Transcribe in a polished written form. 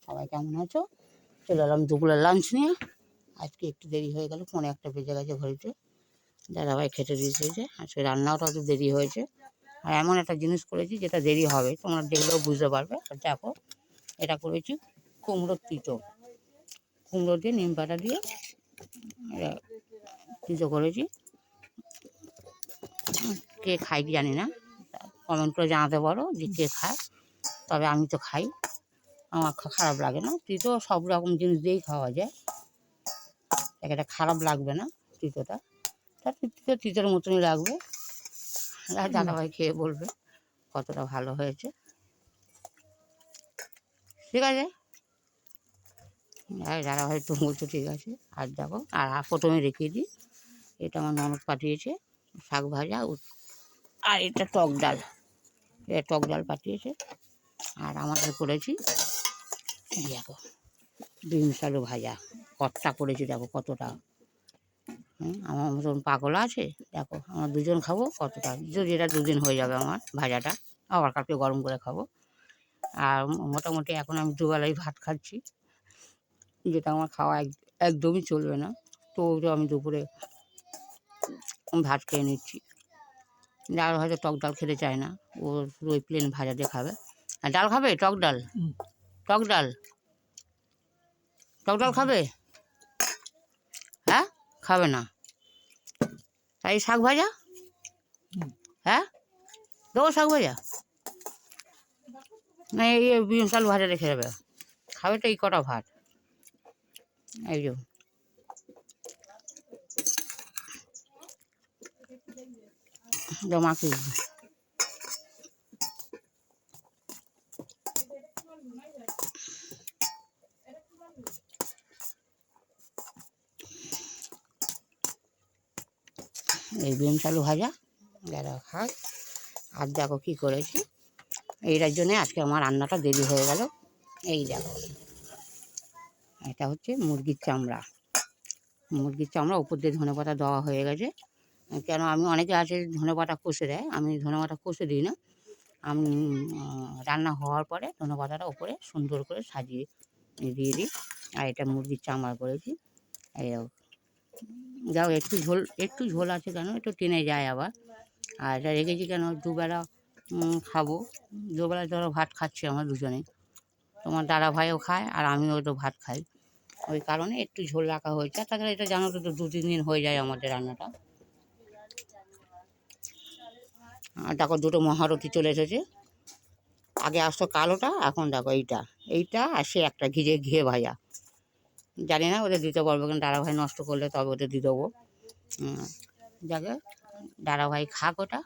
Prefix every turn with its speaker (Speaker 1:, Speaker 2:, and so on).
Speaker 1: সবাই কেমন আছো? চলে এলাম দুপুরের লাঞ্চ নিয়ে। আজকে একটু দেরি হয়ে গেল, 1:45 বেজে গেছে ঘড়িতে। দাদাভাই খেতে দিয়েছে। আজকে রান্নাটা একটু দেরি হয়েছে। আর এমন একটা জিনিস করেছি যেটা দেরি হবে, তোমরা দেখলেও বুঝতে পারবে। আর দেখো, এটা করেছি কুমড়োর তিতো। কুমড়ো দিয়ে নিম পাতা দিয়ে এটা তিতো করেছি। কে খাই জানি না, কমেন্ট করে জানাতে পারো যে কে খায়। তবে আমি তো খাই, আমার খারাপ লাগে না। তিতো সব রকম জিনিস দিয়েই খাওয়া যায়, এটা খারাপ লাগবে না। তিতোটা তিতো তিতোর মতনই লাগবে। আর দাদাভাই খেয়ে বলবে কতটা ভালো হয়েছে। ঠিক আছে, আর দাদাভাই তো বলছো ঠিক আছে। আর দেখো, আর প্রথমে রেখে দিই, এটা আমার ননদ পাঠিয়েছে শাক ভাজা, আর এটা টক ডাল। এটা টক ডাল পাঠিয়েছে। আর আমাদের করেছি দেখো বিনস আলু ভাজা, কতটা করেছি দেখো কতটা। আমার মতন পাগলা আছে দেখো, আমরা দুজন খাবো কতটা, যদি এটা দুদিন হয়ে যাবে আমার ভাজাটা, আবার কালকে গরম করে খাবো। আর মোটামুটি এখন আমি দুবেলাই ভাত খাচ্ছি, যেটা আমার খাওয়া একদমই চলবে না। তো আমি দুপুরে ভাত খেয়ে নিচ্ছি। ডাল হয়তো টক ডাল খেতে চায় না, ও শুধু ওই প্লেন ভাজা দিয়ে খাবে। আর ডাল খাবে, টক ডাল, টক ডাল, টক ডাল খাবে? হ্যাঁ, খাবে না, তাই শাক ভাজা। হ্যাঁ, দেবো শাক ভাজা না, এই বিনস আলু ভাজা রেখে যাবে, খাবে তো এই কটা ভাত। এই যে মাকে এই বিনস আলু ভাজা যারা খায়। আর দেখো কী করেছি, এইটার জন্যে আজকে আমার রান্নাটা দেরি হয়ে গেল। এই দেখো, এটা হচ্ছে মুরগির চামড়া। মুরগির চামড়া উপর দিয়ে ধনেপাতা দেওয়া হয়ে গেছে। কেন, আমি অনেকে আছে ধনেপাতা কষে দেয়, আমি ধনেপাতা কষে দিই না। আমি রান্না হওয়ার পরে ধনেপাতাটা উপরে সুন্দর করে সাজিয়ে দিয়ে দিই। আর এটা মুরগির চামড়া করেছি। এই যাও, একটু ঝোল আছে কেন, একটু টেনে যায় আবার। আর এটা রেখেছি কেন, দুবেলা খাবো। দুবেলা ধরো ভাত খাচ্ছি আমরা দুজনে, তোমার দাদা ভাইও খায় আর আমিও তো ভাত খাই, ওই কারণে একটু ঝোল রাখা হয়েছে। তাছাড়া এটা জানো তো 2-3 দিন হয়ে যায় আমাদের রান্নাটা। আর দেখো দুটো মহারথী চলে এসেছে। আগে আসতো কালোটা, এখন দেখো এইটা আর সে একটা ঘিয়ে ভাজা। জানি না ওদের দিতে পারবো কিন্তু দাদাভাই নষ্ট করলে তবে ওদের দিয়ে দেবো। যাকে দাদাভাই খাক ওটা,